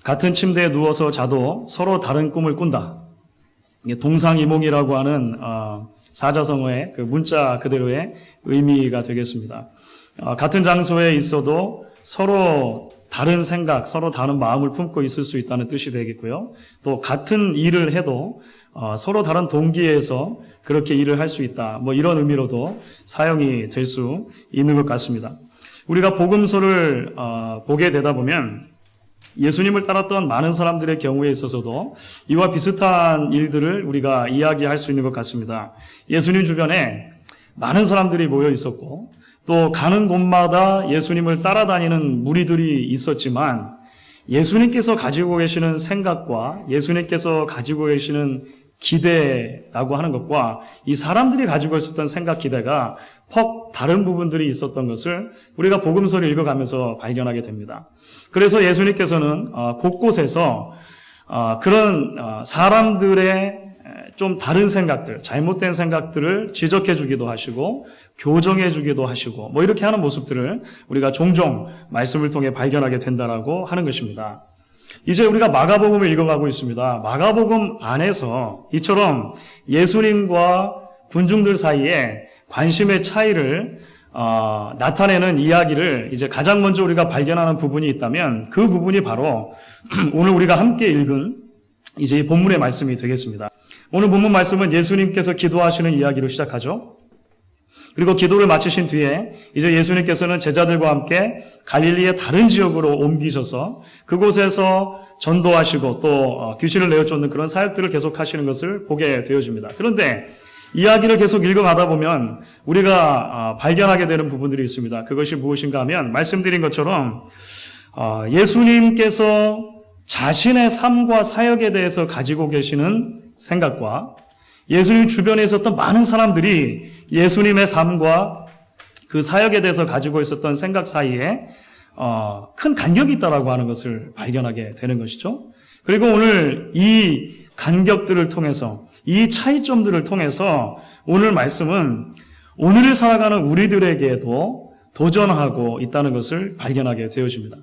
같은 침대에 누워서 자도 서로 다른 꿈을 꾼다. 이게 동상이몽이라고 하는 사자성어의 그 문자 그대로의 의미가 되겠습니다. 같은 장소에 있어도 서로 다른 생각, 서로 다른 마음을 품고 있을 수 있다는 뜻이 되겠고요. 또 같은 일을 해도 서로 다른 동기에서 그렇게 일을 할 수 있다. 뭐 이런 의미로도 사용이 될 수 있는 것 같습니다. 우리가 복음서를 보게 되다 보면 예수님을 따랐던 많은 사람들의 경우에 있어서도 이와 비슷한 일들을 우리가 이야기할 수 있는 것 같습니다. 예수님 주변에 많은 사람들이 모여 있었고 또 가는 곳마다 예수님을 따라다니는 무리들이 있었지만 예수님께서 가지고 계시는 생각과 예수님께서 가지고 계시는 기대라고 하는 것과 이 사람들이 가지고 있었던 생각 기대가 퍽 다른 부분들이 있었던 것을 우리가 복음서를 읽어가면서 발견하게 됩니다. 그래서 예수님께서는 곳곳에서 그런 사람들의 좀 다른 생각들, 잘못된 생각들을 지적해 주기도 하시고 교정해 주기도 하시고 뭐 이렇게 하는 모습들을 우리가 종종 말씀을 통해 발견하게 된다라고 하는 것입니다. 이제 우리가 마가복음을 읽어가고 있습니다. 마가복음 안에서 이처럼 예수님과 군중들 사이에 관심의 차이를 나타내는 이야기를 이제 가장 먼저 우리가 발견하는 부분이 있다면 그 부분이 바로 오늘 우리가 함께 읽은 이제 이 본문의 말씀이 되겠습니다. 오늘 본문 말씀은 예수님께서 기도하시는 이야기로 시작하죠. 그리고 기도를 마치신 뒤에 이제 예수님께서는 제자들과 함께 갈릴리의 다른 지역으로 옮기셔서 그곳에서 전도하시고 또 귀신을 내어쫓는 그런 사역들을 계속 하시는 것을 보게 되어집니다. 그런데 이야기를 계속 읽어가다 보면 우리가 발견하게 되는 부분들이 있습니다. 그것이 무엇인가 하면 말씀드린 것처럼 예수님께서 자신의 삶과 사역에 대해서 가지고 계시는 생각과 예수님 주변에 있었던 많은 사람들이 예수님의 삶과 그 사역에 대해서 가지고 있었던 생각 사이에 큰 간격이 있다라고 하는 것을 발견하게 되는 것이죠. 그리고 오늘 이 간격들을 통해서 이 차이점들을 통해서 오늘 말씀은 오늘을 살아가는 우리들에게도 도전하고 있다는 것을 발견하게 되어집니다.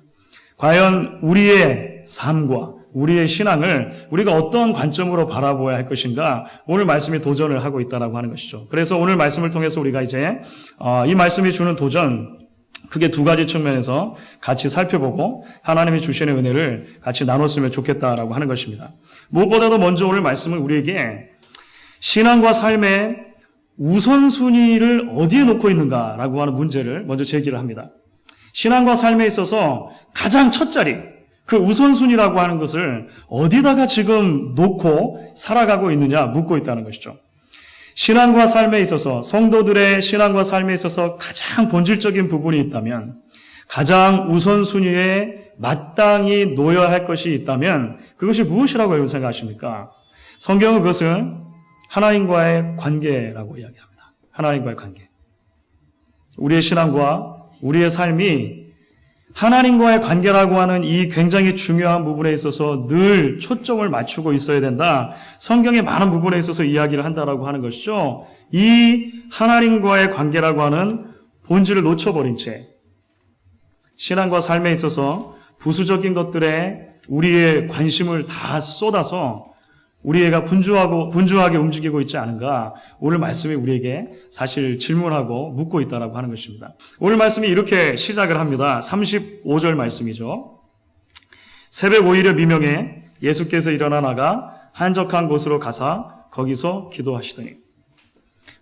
과연 우리의 삶과 우리의 신앙을 우리가 어떤 관점으로 바라보아야 할 것인가 오늘 말씀이 도전을 하고 있다라고 하는 것이죠. 그래서 오늘 말씀을 통해서 우리가 이제 이 말씀이 주는 도전 크게 두 가지 측면에서 같이 살펴보고 하나님이 주시는 은혜를 같이 나눴으면 좋겠다라고 하는 것입니다. 무엇보다도 먼저 오늘 말씀은 우리에게 신앙과 삶의 우선순위를 어디에 놓고 있는가라고 하는 문제를 먼저 제기를 합니다. 신앙과 삶에 있어서 가장 첫 자리, 그 우선순위라고 하는 것을 어디다가 지금 놓고 살아가고 있느냐 묻고 있다는 것이죠. 신앙과 삶에 있어서 성도들의 신앙과 삶에 있어서 가장 본질적인 부분이 있다면 가장 우선순위에 마땅히 놓여야 할 것이 있다면 그것이 무엇이라고 여러분 생각하십니까? 성경은 그것을 하나님과의 관계라고 이야기합니다. 하나님과의 관계. 우리의 신앙과 우리의 삶이 하나님과의 관계라고 하는 이 굉장히 중요한 부분에 있어서 늘 초점을 맞추고 있어야 된다. 성경의 많은 부분에 있어서 이야기를 한다라고 하는 것이죠. 이 하나님과의 관계라고 하는 본질을 놓쳐버린 채 신앙과 삶에 있어서 부수적인 것들에 우리의 관심을 다 쏟아서 우리가 분주하게 움직이고 있지 않은가 오늘 말씀이 우리에게 사실 질문하고 묻고 있다라고 하는 것입니다. 오늘 말씀이 이렇게 시작을 합니다. 35절 말씀이죠. 새벽 5일의 미명에 예수께서 일어나 나가 한적한 곳으로 가사 거기서 기도하시더니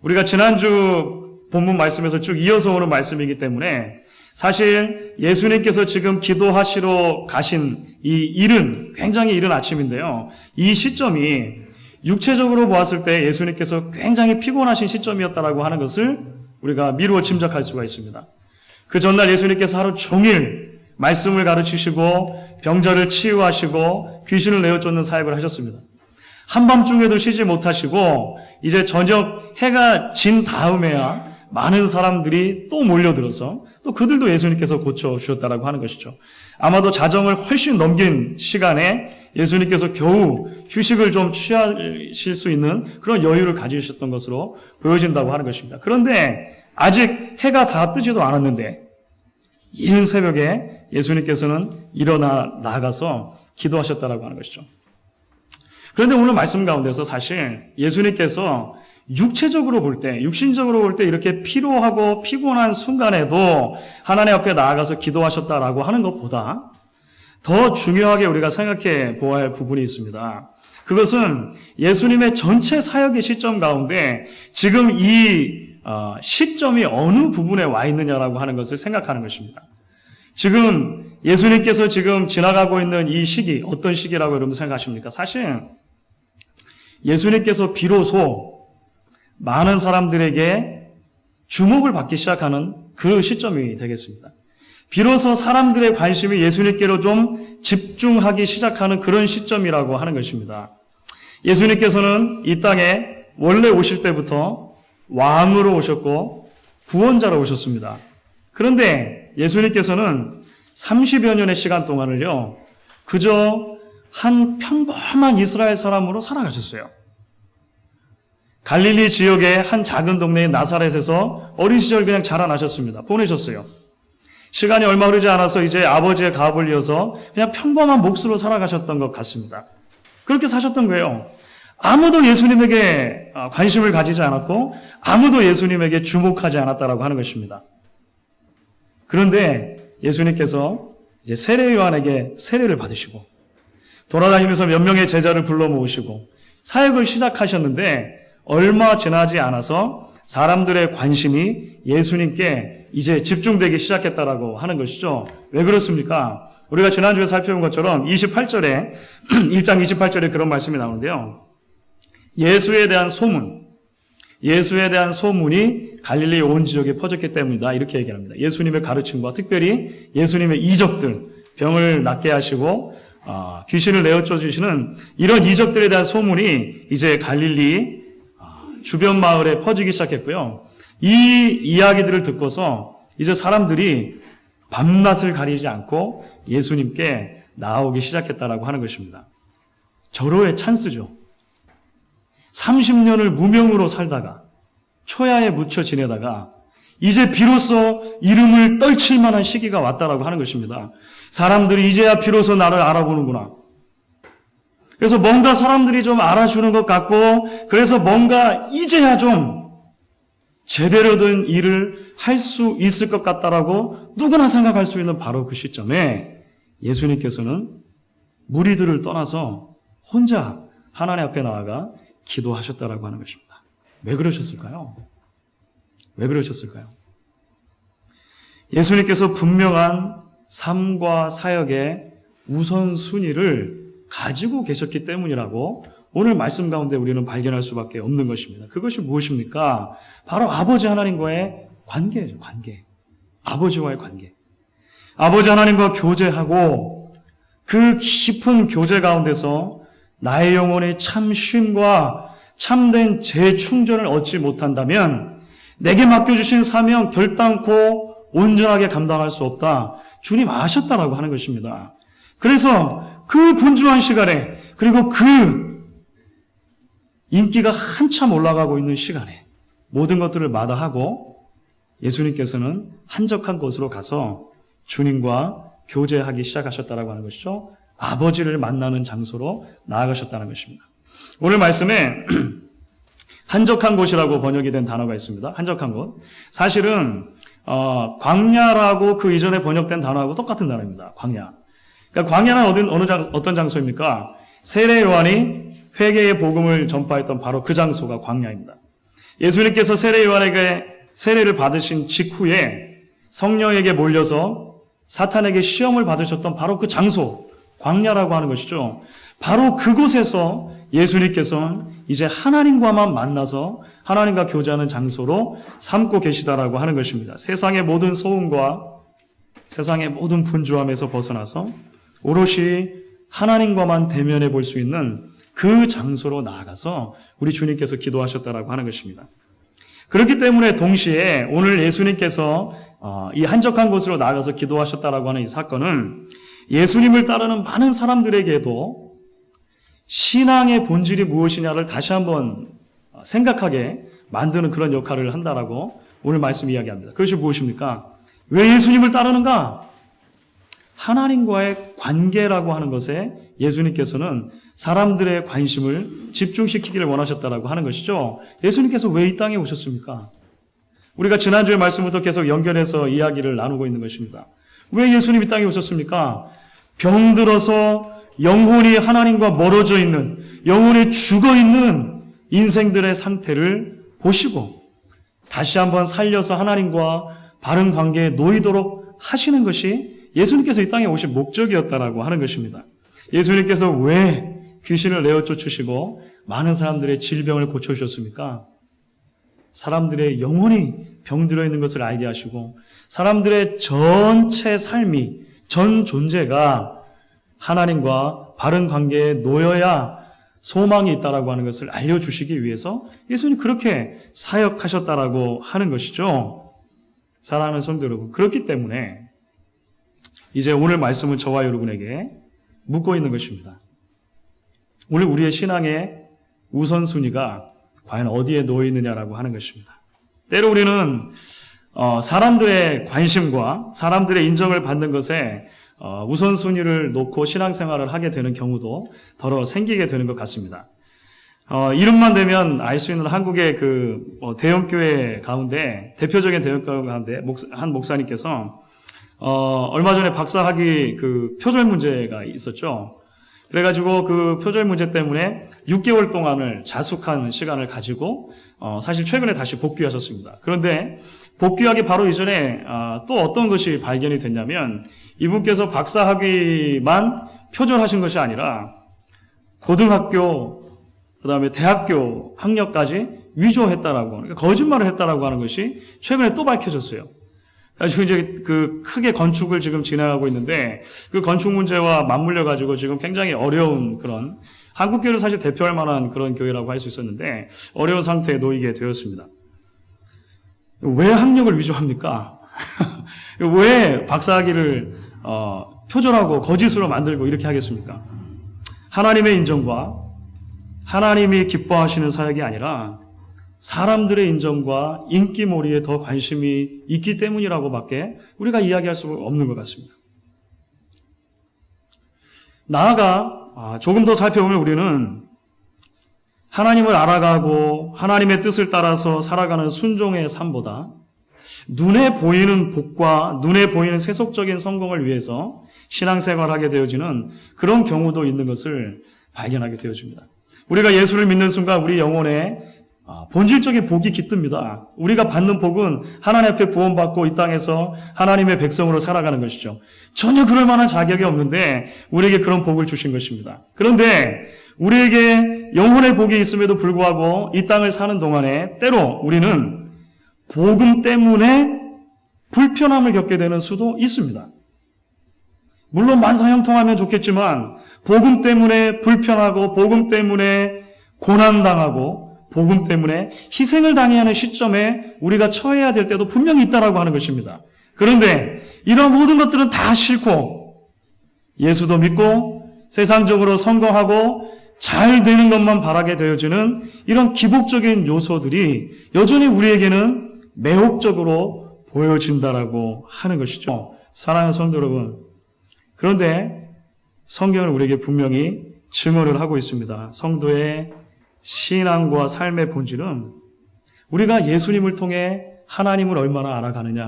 우리가 지난주 본문 말씀에서 쭉 이어서 오는 말씀이기 때문에 사실 예수님께서 지금 기도하시러 가신 이 이른 굉장히 이른 아침인데요. 이 시점이 육체적으로 보았을 때 예수님께서 굉장히 피곤하신 시점이었다라고 하는 것을 우리가 미루어 짐작할 수가 있습니다. 그 전날 예수님께서 하루 종일 말씀을 가르치시고 병자를 치유하시고 귀신을 내어쫓는 사역을 하셨습니다. 한밤중에도 쉬지 못하시고 이제 저녁 해가 진 다음에야 많은 사람들이 또 몰려들어서 또 그들도 예수님께서 고쳐주셨다라고 하는 것이죠. 아마도 자정을 훨씬 넘긴 시간에 예수님께서 겨우 휴식을 좀 취하실 수 있는 그런 여유를 가지셨던 것으로 보여진다고 하는 것입니다. 그런데 아직 해가 다 뜨지도 않았는데 이른 새벽에 예수님께서는 일어나 나가서 기도하셨다라고 하는 것이죠. 그런데 오늘 말씀 가운데서 사실 예수님께서 육체적으로 볼 때, 육신적으로 볼 때 이렇게 피로하고 피곤한 순간에도 하나님 앞에 나아가서 기도하셨다라고 하는 것보다 더 중요하게 우리가 생각해 보아야 할 부분이 있습니다. 그것은 예수님의 전체 사역의 시점 가운데 지금 이 시점이 어느 부분에 와 있느냐라고 하는 것을 생각하는 것입니다. 지금 예수님께서 지금 지나가고 있는 이 시기, 어떤 시기라고 여러분 생각하십니까? 사실 예수님께서 비로소 많은 사람들에게 주목을 받기 시작하는 그 시점이 되겠습니다. 비로소 사람들의 관심이 예수님께로 좀 집중하기 시작하는 그런 시점이라고 하는 것입니다. 예수님께서는 이 땅에 원래 오실 때부터 왕으로 오셨고 구원자로 오셨습니다. 그런데 예수님께서는 30여 년의 시간 동안을요, 그저 한 평범한 이스라엘 사람으로 살아가셨어요. 갈릴리 지역의 한 작은 동네인 나사렛에서 어린 시절 그냥 자라나셨습니다. 보내셨어요. 시간이 얼마 흐르지 않아서 이제 아버지의 가업을 이어서 그냥 평범한 몫으로 살아가셨던 것 같습니다. 그렇게 사셨던 거예요. 아무도 예수님에게 관심을 가지지 않았고 아무도 예수님에게 주목하지 않았다라고 하는 것입니다. 그런데 예수님께서 이제 세례 요한에게 세례를 받으시고 돌아다니면서 몇 명의 제자를 불러 모으시고 사역을 시작하셨는데 얼마 지나지 않아서 사람들의 관심이 예수님께 이제 집중되기 시작했다라고 하는 것이죠. 왜 그렇습니까? 우리가 지난주에 살펴본 것처럼 28절에 1장 28절에 그런 말씀이 나오는데요. 예수에 대한 소문이 갈릴리 온 지역에 퍼졌기 때문이다. 이렇게 얘기합니다. 예수님의 가르침과 특별히 예수님의 이적들, 병을 낫게 하시고 귀신을 내어쫓 주시는 이런 이적들에 대한 소문이 이제 갈릴리 주변 마을에 퍼지기 시작했고요. 이 이야기들을 듣고서 이제 사람들이 밤낮을 가리지 않고 예수님께 나오기 시작했다라고 하는 것입니다. 절호의 찬스죠. 30년을 무명으로 살다가 초야에 묻혀 지내다가 이제 비로소 이름을 떨칠 만한 시기가 왔다라고 하는 것입니다. 사람들이 이제야 비로소 나를 알아보는구나. 그래서 뭔가 사람들이 좀 알아주는 것 같고 그래서 뭔가 이제야 좀 제대로 된 일을 할 수 있을 것 같다라고 누구나 생각할 수 있는 바로 그 시점에 예수님께서는 무리들을 떠나서 혼자 하나님 앞에 나아가 기도하셨다라고 하는 것입니다. 왜 그러셨을까요? 왜 그러셨을까요? 예수님께서 분명한 삶과 사역의 우선순위를 가지고 계셨기 때문이라고 오늘 말씀 가운데 우리는 발견할 수밖에 없는 것입니다. 그것이 무엇입니까? 바로 아버지 하나님과의 관계예요. 관계. 아버지와의 관계. 아버지 하나님과 교제하고 그 깊은 교제 가운데서 나의 영혼의 참 쉼과 참된 재충전을 얻지 못한다면 내게 맡겨주신 사명 결단코 온전하게 감당할 수 없다. 주님 아셨다라고 하는 것입니다. 그래서 그 분주한 시간에 그리고 그 인기가 한참 올라가고 있는 시간에 모든 것들을 마다하고 예수님께서는 한적한 곳으로 가서 주님과 교제하기 시작하셨다라고 하는 것이죠. 아버지를 만나는 장소로 나아가셨다는 것입니다. 오늘 말씀에 한적한 곳이라고 번역이 된 단어가 있습니다. 한적한 곳. 사실은 광야라고 그 이전에 번역된 단어하고 똑같은 단어입니다. 광야. 그러니까 광야는 어떤 장소입니까? 세례 요한이 회개의 복음을 전파했던 바로 그 장소가 광야입니다. 예수님께서 세례 요한에게 세례를 받으신 직후에 성령에게 몰려서 사탄에게 시험을 받으셨던 바로 그 장소, 광야라고 하는 것이죠. 바로 그곳에서 예수님께서는 이제 하나님과만 만나서 하나님과 교제하는 장소로 삼고 계시다라고 하는 것입니다. 세상의 모든 소음과 세상의 모든 분주함에서 벗어나서 오롯이 하나님과만 대면해 볼 수 있는 그 장소로 나아가서 우리 주님께서 기도하셨다라고 하는 것입니다. 그렇기 때문에 동시에 오늘 예수님께서 이 한적한 곳으로 나아가서 기도하셨다라고 하는 이 사건은 예수님을 따르는 많은 사람들에게도 신앙의 본질이 무엇이냐를 다시 한번 생각하게 만드는 그런 역할을 한다라고 오늘 말씀 이야기합니다. 그것이 무엇입니까? 왜 예수님을 따르는가? 하나님과의 관계라고 하는 것에 예수님께서는 사람들의 관심을 집중시키기를 원하셨다라고 하는 것이죠. 예수님께서 왜 이 땅에 오셨습니까? 우리가 지난주의 말씀부터 계속 연결해서 이야기를 나누고 있는 것입니다. 왜 예수님이 이 땅에 오셨습니까? 병들어서 영혼이 하나님과 멀어져 있는, 영혼이 죽어 있는 인생들의 상태를 보시고 다시 한번 살려서 하나님과 바른 관계에 놓이도록 하시는 것이 예수님께서 이 땅에 오신 목적이었다라고 하는 것입니다. 예수님께서 왜 귀신을 내어 쫓으시고 많은 사람들의 질병을 고쳐주셨습니까? 사람들의 영혼이 병들어 있는 것을 알게 하시고 사람들의 전체 삶이, 전 존재가 하나님과 바른 관계에 놓여야 소망이 있다라고 하는 것을 알려주시기 위해서 예수님이 그렇게 사역하셨다라고 하는 것이죠. 사랑하는 성도 여러분, 그렇기 때문에 이제 오늘 말씀은 저와 여러분에게 묻고 있는 것입니다. 오늘 우리의 신앙의 우선순위가 과연 어디에 놓여 있느냐라고 하는 것입니다. 때로 우리는 사람들의 관심과 사람들의 인정을 받는 것에 우선순위를 놓고 신앙생활을 하게 되는 경우도 더러 생기게 되는 것 같습니다. 이름만 되면 알 수 있는 한국의 대형교회 가운데, 대표적인 대형교회 가운데 한 목사님께서 얼마 전에 박사학위 표절 문제가 있었죠. 그래가지고 그 표절 문제 때문에 6개월 동안을 자숙한 시간을 가지고 사실 최근에 다시 복귀하셨습니다. 그런데 복귀하기 바로 이전에 또 어떤 것이 발견이 됐냐면 이분께서 박사학위만 표절하신 것이 아니라 고등학교, 그다음에 대학교 학력까지 위조했다라고, 그러니까 거짓말을 했다라고 하는 것이 최근에 또 밝혀졌어요. 그래서 이제 크게 건축을 지금 진행하고 있는데 그 건축 문제와 맞물려 가지고 지금 굉장히 어려운 그런, 한국 교회를 사실 대표할 만한 그런 교회라고 할 수 있었는데 어려운 상태에 놓이게 되었습니다. 왜 학력을 위조합니까? 왜 박사학위를 표절하고 거짓으로 만들고 이렇게 하겠습니까? 하나님의 인정과 하나님이 기뻐하시는 사역이 아니라 사람들의 인정과 인기몰이에 더 관심이 있기 때문이라고밖에 우리가 이야기할 수 없는 것 같습니다. 나아가 조금 더 살펴보면 우리는 하나님을 알아가고 하나님의 뜻을 따라서 살아가는 순종의 삶보다 눈에 보이는 복과 눈에 보이는 세속적인 성공을 위해서 신앙생활하게 되어지는 그런 경우도 있는 것을 발견하게 되어집니다. 우리가 예수를 믿는 순간 우리 영혼에 본질적인 복이 깃듭니다. 우리가 받는 복은 하나님 앞에 구원받고 이 땅에서 하나님의 백성으로 살아가는 것이죠. 전혀 그럴 만한 자격이 없는데 우리에게 그런 복을 주신 것입니다. 그런데 우리에게 영혼의 복이 있음에도 불구하고 이 땅을 사는 동안에 때로 우리는 복음 때문에 불편함을 겪게 되는 수도 있습니다. 물론 만사형통하면 좋겠지만 복음 때문에 불편하고 복음 때문에 고난당하고 복음 때문에 희생을 당해야 하는 시점에 우리가 처해야 될 때도 분명히 있다라고 하는 것입니다. 그런데 이런 모든 것들은 다 싫고 예수도 믿고 세상적으로 성공하고 잘 되는 것만 바라게 되어지는 이런 기복적인 요소들이 여전히 우리에게는 매혹적으로 보여진다라고 하는 것이죠. 사랑하는 성도 여러분, 그런데 성경은 우리에게 분명히 증언을 하고 있습니다. 성도의 신앙과 삶의 본질은 우리가 예수님을 통해 하나님을 얼마나 알아가느냐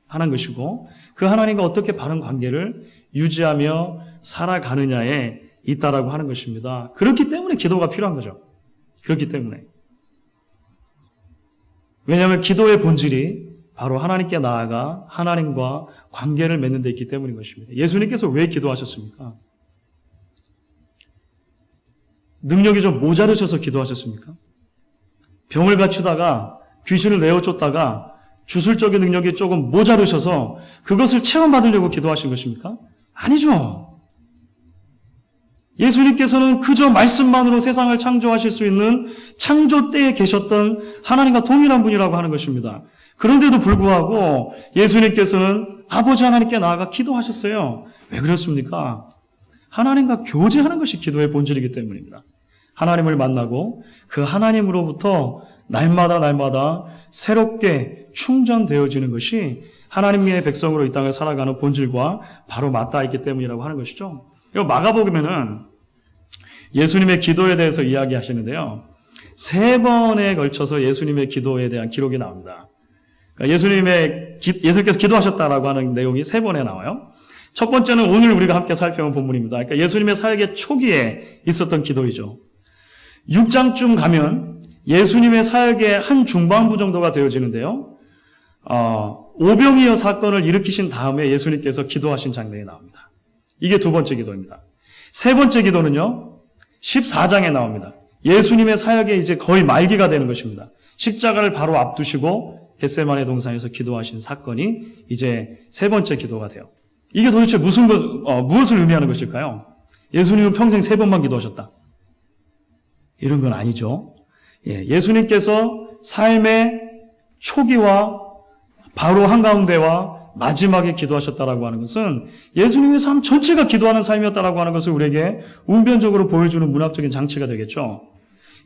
하는 것이고 그 하나님과 어떻게 바른 관계를 유지하며 살아가느냐에 있다라고 하는 것입니다. 그렇기 때문에 기도가 필요한 거죠. 그렇기 때문에. 왜냐하면 기도의 본질이 바로 하나님께 나아가 하나님과 관계를 맺는 데 있기 때문인 것입니다. 예수님께서 왜 기도하셨습니까? 능력이 좀 모자르셔서 기도하셨습니까? 병을 갖추다가 귀신을 내어쫓다가 주술적인 능력이 조금 모자르셔서 그것을 체험받으려고 기도하신 것입니까? 아니죠. 예수님께서는 그저 말씀만으로 세상을 창조하실 수 있는 창조 때에 계셨던 하나님과 동일한 분이라고 하는 것입니다. 그런데도 불구하고 예수님께서는 아버지 하나님께 나아가 기도하셨어요. 왜 그렇습니까? 하나님과 교제하는 것이 기도의 본질이기 때문입니다. 하나님을 만나고 그 하나님으로부터 날마다 새롭게 충전되어지는 것이 하나님의 백성으로 이 땅을 살아가는 본질과 바로 맞닿아 있기 때문이라고 하는 것이죠. 이거 마가복음에는 예수님의 기도에 대해서 이야기하시는데요. 3번에 걸쳐서 예수님의 기도에 대한 기록이 나옵니다. 그러니까 예수님께서 기도하셨다라고 하는 내용이 3번에 나와요. 첫 번째는 오늘 우리가 함께 살펴본 본문입니다. 그러니까 예수님의 사역의 초기에 있었던 기도이죠. 6장쯤 가면 예수님의 사역의 한 중반부 정도가 되어지는데요. 오병이어 사건을 일으키신 다음에 예수님께서 기도하신 장면이 나옵니다. 이게 두 번째 기도입니다. 세 번째 기도는요, 14장에 나옵니다. 예수님의 사역의 이제 거의 말기가 되는 것입니다. 십자가를 바로 앞두시고 겟세마네 동산에서 기도하신 사건이 이제 세 번째 기도가 돼요. 이게 도대체 무엇을 의미하는 것일까요? 예수님은 평생 3번만 기도하셨다. 이런 건 아니죠. 예수님께서 삶의 초기와 바로 한가운데와 마지막에 기도하셨다라고 하는 것은 예수님의 삶 전체가 기도하는 삶이었다라고 하는 것을 우리에게 운변적으로 보여주는 문학적인 장치가 되겠죠.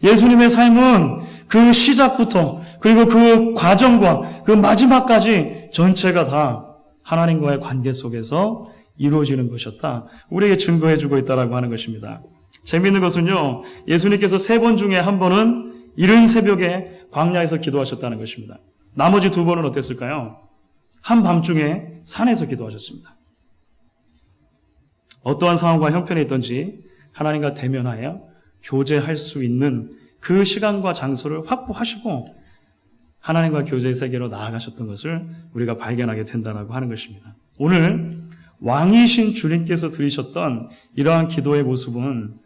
예수님의 삶은 그 시작부터 그리고 그 과정과 그 마지막까지 전체가 다 하나님과의 관계 속에서 이루어지는 것이었다. 우리에게 증거해주고 있다라고 하는 것입니다. 재미있는 것은요, 예수님께서 3번 중에 한 번은 이른 새벽에 광야에서 기도하셨다는 것입니다. 나머지 2번은 어땠을까요? 한밤중에 산에서 기도하셨습니다. 어떠한 상황과 형편에 있든지 하나님과 대면하여 교제할 수 있는 그 시간과 장소를 확보하시고 하나님과 교제의 세계로 나아가셨던 것을 우리가 발견하게 된다고 하는 것입니다. 오늘 왕이신 주님께서 드리셨던 이러한 기도의 모습은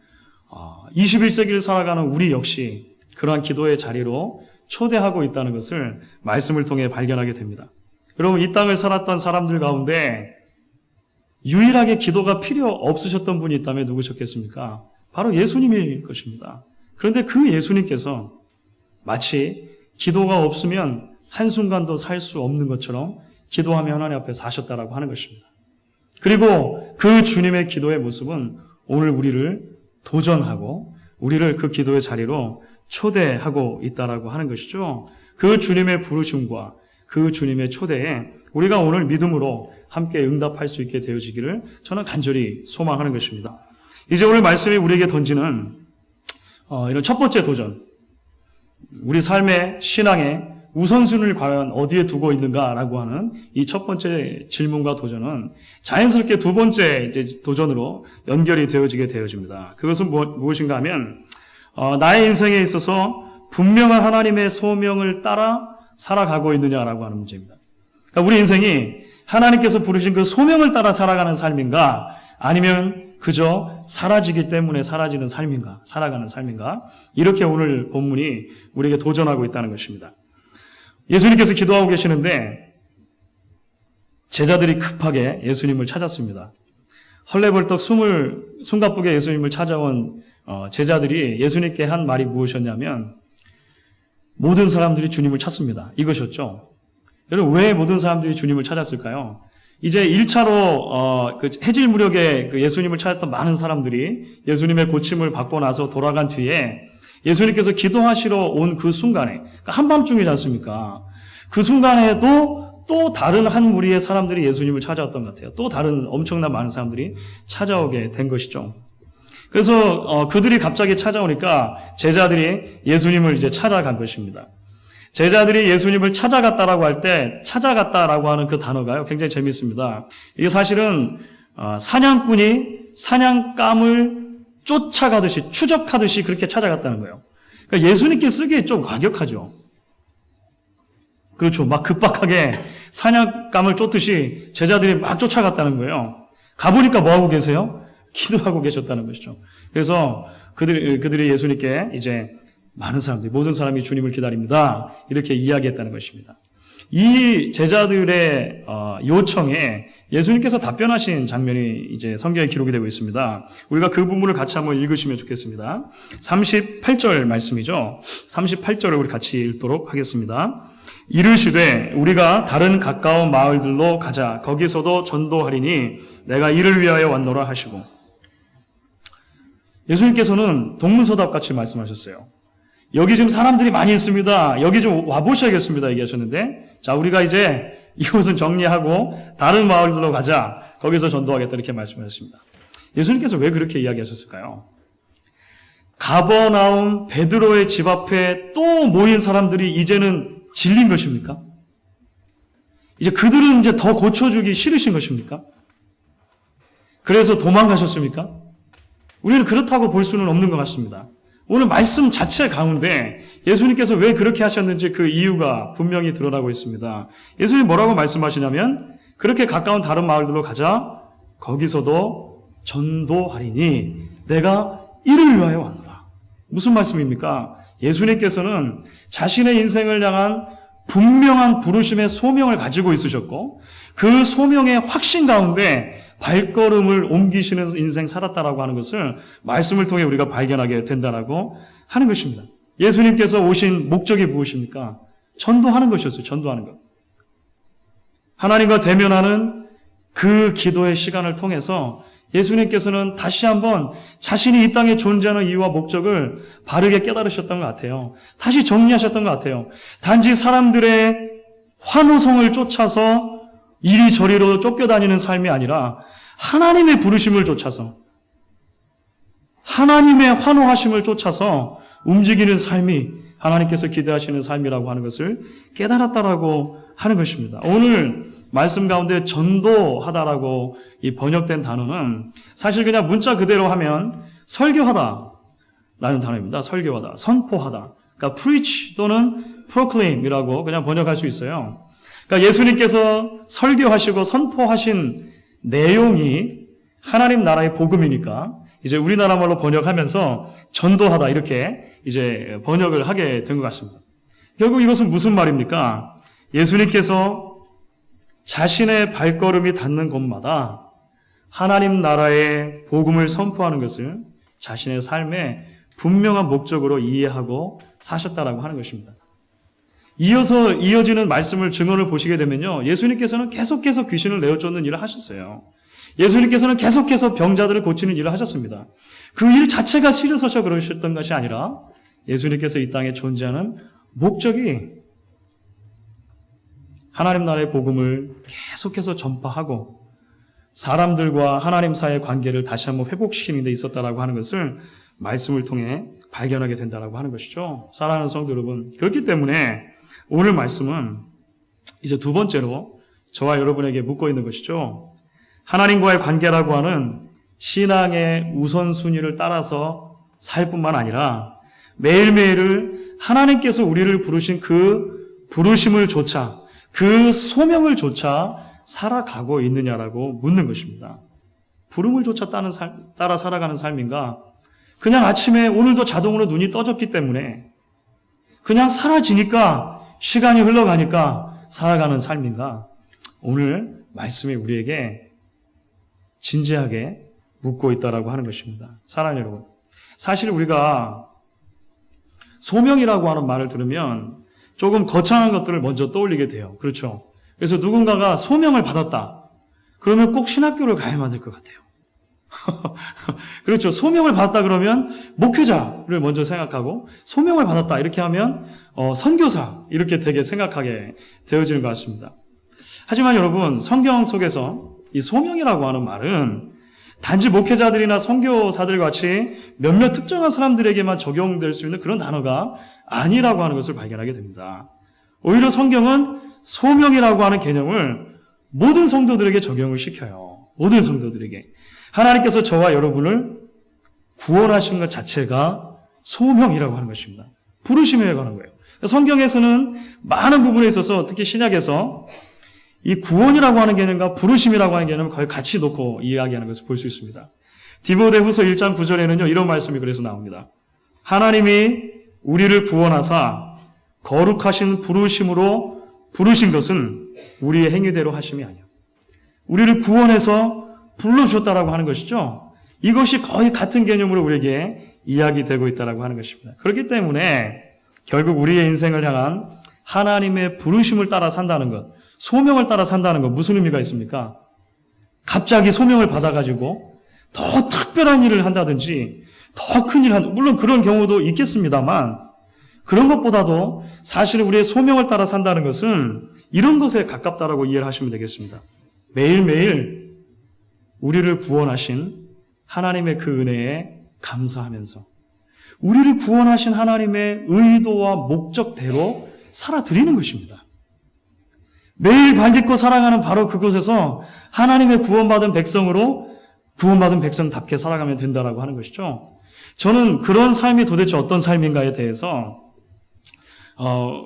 21세기를 살아가는 우리 역시 그러한 기도의 자리로 초대하고 있다는 것을 말씀을 통해 발견하게 됩니다. 여러분, 이 땅을 살았던 사람들 가운데 유일하게 기도가 필요 없으셨던 분이 있다면 누구셨겠습니까? 바로 예수님일 것입니다. 그런데 그 예수님께서 마치 기도가 없으면 한순간도 살 수 없는 것처럼 기도하며 하나님 앞에 사셨다라고 하는 것입니다. 그리고 그 주님의 기도의 모습은 오늘 우리를 도전하고 우리를 그 기도의 자리로 초대하고 있다라고 하는 것이죠. 그 주님의 부르심과 그 주님의 초대에 우리가 오늘 믿음으로 함께 응답할 수 있게 되어지기를 저는 간절히 소망하는 것입니다. 이제 오늘 말씀이 우리에게 던지는 이런 첫 번째 도전, 우리 삶의 신앙의 우선순위를 과연 어디에 두고 있는가라고 하는 이 첫 번째 질문과 도전은 자연스럽게 두 번째 이제 도전으로 연결이 되어집니다. 그것은 무엇인가 하면 나의 인생에 있어서 분명한 하나님의 소명을 따라 살아가고 있느냐라고 하는 문제입니다. 그러니까 우리 인생이 하나님께서 부르신 그 소명을 따라 살아가는 삶인가, 아니면 그저 사라지기 때문에 사라지는 삶인가, 살아가는 삶인가, 이렇게 오늘 본문이 우리에게 도전하고 있다는 것입니다. 예수님께서 기도하고 계시는데 제자들이 급하게 예수님을 찾았습니다. 헐레벌떡 숨가쁘게 예수님을 찾아온 제자들이 예수님께 한 말이 무엇이었냐면 모든 사람들이 주님을 찾습니다. 이것이었죠. 여러분, 왜 모든 사람들이 주님을 찾았을까요? 이제 1차로 그 해질 무렵에 그 예수님을 찾았던 많은 사람들이 예수님의 고침을 받고 나서 돌아간 뒤에 예수님께서 기도하시러 온 그 순간에, 그러니까 한밤중이지 않습니까? 그 순간에도 또 다른 한 무리의 사람들이 예수님을 찾아왔던 것 같아요. 또 다른 엄청난 많은 사람들이 찾아오게 된 것이죠. 그래서 그들이 갑자기 찾아오니까 제자들이 예수님을 이제 찾아간 것입니다. 제자들이 예수님을 찾아갔다라고 할 때 찾아갔다라고 하는 그 단어가요, 굉장히 재미있습니다. 이게 사실은 사냥꾼이 사냥감을 쫓아가듯이, 추적하듯이 그렇게 찾아갔다는 거예요. 그러니까 예수님께 쓰기에 좀 과격하죠. 그렇죠. 막 급박하게 사냥감을 쫓듯이 제자들이 막 쫓아갔다는 거예요. 가보니까 뭐하고 계세요? 기도하고 계셨다는 것이죠. 그래서 그들이 예수님께 이제 많은 사람들이, 모든 사람이 주님을 기다립니다, 이렇게 이야기했다는 것입니다. 이 제자들의 요청에 예수님께서 답변하신 장면이 이제 성경에 기록이 되고 있습니다. 우리가 그 부분을 같이 한번 읽으시면 좋겠습니다. 38절 말씀이죠. 38절을 우리 같이 읽도록 하겠습니다. 이르시되 우리가 다른 가까운 마을들로 가자. 거기서도 전도하리니 내가 이를 위하여 왔노라 하시고, 예수님께서는 동문서답같이 말씀하셨어요. 여기 지금 사람들이 많이 있습니다. 여기 좀 와보셔야겠습니다, 얘기하셨는데, 자, 우리가 이제 이곳은 정리하고 다른 마을로 가자. 거기서 전도하겠다 이렇게 말씀하셨습니다. 예수님께서 왜 그렇게 이야기하셨을까요? 가버나움 베드로의 집 앞에 또 모인 사람들이 이제는 질린 것입니까? 이제 그들은 이제 더 고쳐주기 싫으신 것입니까? 그래서 도망가셨습니까? 우리는 그렇다고 볼 수는 없는 것 같습니다. 오늘 말씀 자체 가운데 예수님께서 왜 그렇게 하셨는지 그 이유가 분명히 드러나고 있습니다. 예수님 뭐라고 말씀하시냐면 그렇게 가까운 다른 마을들로 가자. 거기서도 전도하리니 내가 이를 위하여 왔노라. 무슨 말씀입니까? 예수님께서는 자신의 인생을 향한 분명한 부르심의 소명을 가지고 있으셨고 그 소명의 확신 가운데 발걸음을 옮기시는 인생 살았다라고 하는 것을 말씀을 통해 우리가 발견하게 된다라고 하는 것입니다. 예수님께서 오신 목적이 무엇입니까? 전도하는 것이었어요. 전도하는 것. 하나님과 대면하는 그 기도의 시간을 통해서 예수님께서는 다시 한번 자신이 이 땅에 존재하는 이유와 목적을 바르게 깨달으셨던 것 같아요. 다시 정리하셨던 것 같아요. 단지 사람들의 환호성을 쫓아서 이리저리로 쫓겨다니는 삶이 아니라 하나님의 부르심을 쫓아서 하나님의 환호하심을 쫓아서 움직이는 삶이 하나님께서 기대하시는 삶이라고 하는 것을 깨달았다라고 하는 것입니다. 오늘 말씀 가운데 전도하다라고 이 번역된 단어는 사실 그냥 문자 그대로 하면 설교하다라는 단어입니다. 설교하다, 선포하다. 그러니까 preach 또는 proclaim이라고 그냥 번역할 수 있어요. 그러니까 예수님께서 설교하시고 선포하신 내용이 하나님 나라의 복음이니까 이제 우리나라 말로 번역하면서 전도하다 이렇게 이제 번역을 하게 된 것 같습니다. 결국 이것은 무슨 말입니까? 예수님께서 자신의 발걸음이 닿는 곳마다 하나님 나라의 복음을 선포하는 것을 자신의 삶의 분명한 목적으로 이해하고 사셨다라고 하는 것입니다. 이어서 이어지는 말씀을 증언을 보시게 되면요. 예수님께서는 계속해서 귀신을 내어쫓는 일을 하셨어요. 예수님께서는 계속해서 병자들을 고치는 일을 하셨습니다. 그 일 자체가 싫어서 그러셨던 것이 아니라 예수님께서 이 땅에 존재하는 목적이 하나님 나라의 복음을 계속해서 전파하고 사람들과 하나님 사이의 관계를 다시 한번 회복시키는 데 있었다라고 하는 것을 말씀을 통해 발견하게 된다라고 하는 것이죠. 사랑하는 성도 여러분, 그렇기 때문에 오늘 말씀은 이제 두 번째로 저와 여러분에게 묻고 있는 것이죠. 하나님과의 관계라고 하는 신앙의 우선순위를 따라서 살 뿐만 아니라 매일매일을 하나님께서 우리를 부르신 그 부르심을 조차 그 소명을 조차 살아가고 있느냐라고 묻는 것입니다. 부름을 조차 따라 살아가는 삶인가? 그냥 아침에 오늘도 자동으로 눈이 떠졌기 때문에 그냥 사라지니까 시간이 흘러가니까 살아가는 삶인가? 오늘 말씀이 우리에게 진지하게 묻고 있다라고 하는 것입니다. 사랑하는 여러분, 사실 우리가 소명이라고 하는 말을 들으면 조금 거창한 것들을 먼저 떠올리게 돼요. 그렇죠? 그래서 누군가가 소명을 받았다. 그러면 꼭 신학교를 가야만 될 것 같아요. 그렇죠. 소명을 받았다 그러면 목회자를 먼저 생각하고 소명을 받았다 이렇게 하면 선교사 이렇게 되게 생각하게 되어지는 것 같습니다. 하지만 여러분, 성경 속에서 이 소명이라고 하는 말은 단지 목회자들이나 선교사들 같이 몇몇 특정한 사람들에게만 적용될 수 있는 그런 단어가 아니라고 하는 것을 발견하게 됩니다. 오히려 성경은 소명이라고 하는 개념을 모든 성도들에게 적용을 시켜요. 모든 성도들에게. 하나님께서 저와 여러분을 구원하신 것 자체가 소명이라고 하는 것입니다. 부르심에 관한 거예요. 성경에서는 많은 부분에 있어서 특히 신약에서 이 구원이라고 하는 개념과 부르심이라고 하는 개념을 거의 같이 놓고 이야기하는 것을 볼 수 있습니다. 디모데후서 1장 9절에는요. 이런 말씀이 그래서 나옵니다. 하나님이 우리를 구원하사 거룩하신 부르심으로 부르신 것은 우리의 행위대로 하심이 아니요. 우리를 구원해서 불러주셨다라고 하는 것이죠. 이것이 거의 같은 개념으로 우리에게 이야기되고 있다라고 하는 것입니다. 그렇기 때문에 결국 우리의 인생을 향한 하나님의 부르심을 따라 산다는 것, 소명을 따라 산다는 것 무슨 의미가 있습니까? 갑자기 소명을 받아가지고 더 특별한 일을 한다든지 더 큰 일을 물론 그런 경우도 있겠습니다만 그런 것보다도 사실 우리의 소명을 따라 산다는 것은 이런 것에 가깝다라고 이해를 하시면 되겠습니다. 매일매일 우리를 구원하신 하나님의 그 은혜에 감사하면서 우리를 구원하신 하나님의 의도와 목적대로 살아드리는 것입니다. 매일 발딛고 살아가는 바로 그곳에서 하나님의 구원받은 백성으로 구원받은 백성답게 살아가면 된다라고 하는 것이죠. 저는 그런 삶이 도대체 어떤 삶인가에 대해서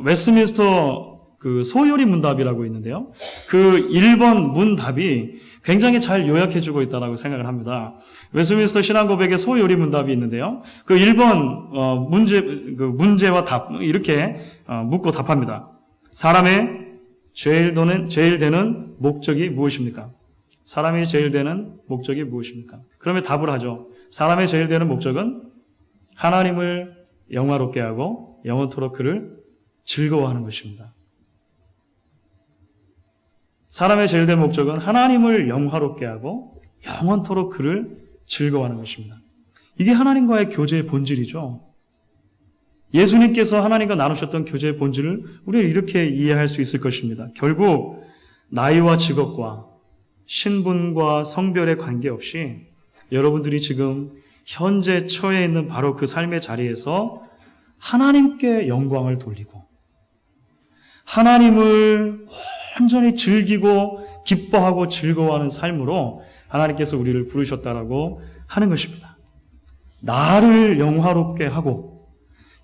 웨스트민스터 그 소요리 문답이라고 있는데요. 그 1번 문답이 굉장히 잘 요약해주고 있다고 생각을 합니다. 웨스트민스터 신앙고백의 소요리 문답이 있는데요. 그 1번 문제와 답 이렇게 묻고 답합니다. 사람의 제일 되는 목적이 무엇입니까? 사람이 제일 되는 목적이 무엇입니까? 그러면 답을 하죠. 사람의 제일 되는 목적은 하나님을 영화롭게 하고 영원토록 그를 즐거워하는 것입니다. 사람의 제일 된 목적은 하나님을 영화롭게 하고 영원토록 그를 즐거워하는 것입니다. 이게 하나님과의 교제의 본질이죠. 예수님께서 하나님과 나누셨던 교제의 본질을 우리는 이렇게 이해할 수 있을 것입니다. 결국 나이와 직업과 신분과 성별에 관계없이 여러분들이 지금 현재 처해 있는 바로 그 삶의 자리에서 하나님께 영광을 돌리고 하나님을 완전히 즐기고 기뻐하고 즐거워하는 삶으로 하나님께서 우리를 부르셨다라고 하는 것입니다. 나를 영화롭게 하고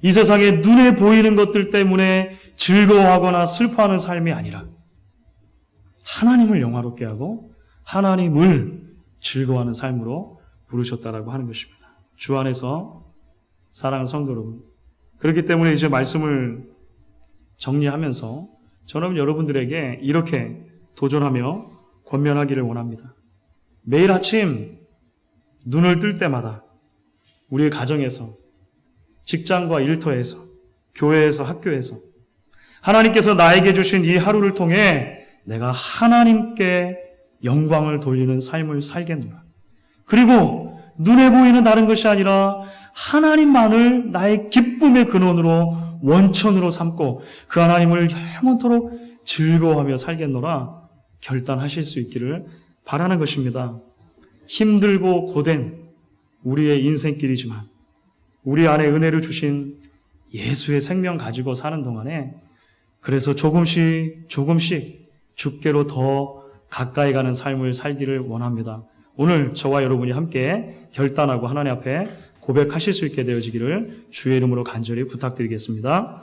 이 세상에 눈에 보이는 것들 때문에 즐거워하거나 슬퍼하는 삶이 아니라 하나님을 영화롭게 하고 하나님을 즐거워하는 삶으로 부르셨다라고 하는 것입니다. 주 안에서 사랑하는 성도 여러분, 그렇기 때문에 이제 말씀을 정리하면서 저는 여러분들에게 이렇게 도전하며 권면하기를 원합니다. 매일 아침 눈을 뜰 때마다 우리의 가정에서, 직장과 일터에서, 교회에서, 학교에서 하나님께서 나에게 주신 이 하루를 통해 내가 하나님께 영광을 돌리는 삶을 살겠노라. 그리고 눈에 보이는 다른 것이 아니라 하나님만을 나의 기쁨의 근원으로 원천으로 삼고 그 하나님을 영원토록 즐거워하며 살겠노라 결단하실 수 있기를 바라는 것입니다. 힘들고 고된 우리의 인생길이지만 우리 안에 은혜를 주신 예수의 생명 가지고 사는 동안에 그래서 조금씩 주께로 더 가까이 가는 삶을 살기를 원합니다. 오늘 저와 여러분이 함께 결단하고 하나님 앞에 고백하실 수 있게 되어지기를 주의 이름으로 간절히 부탁드리겠습니다.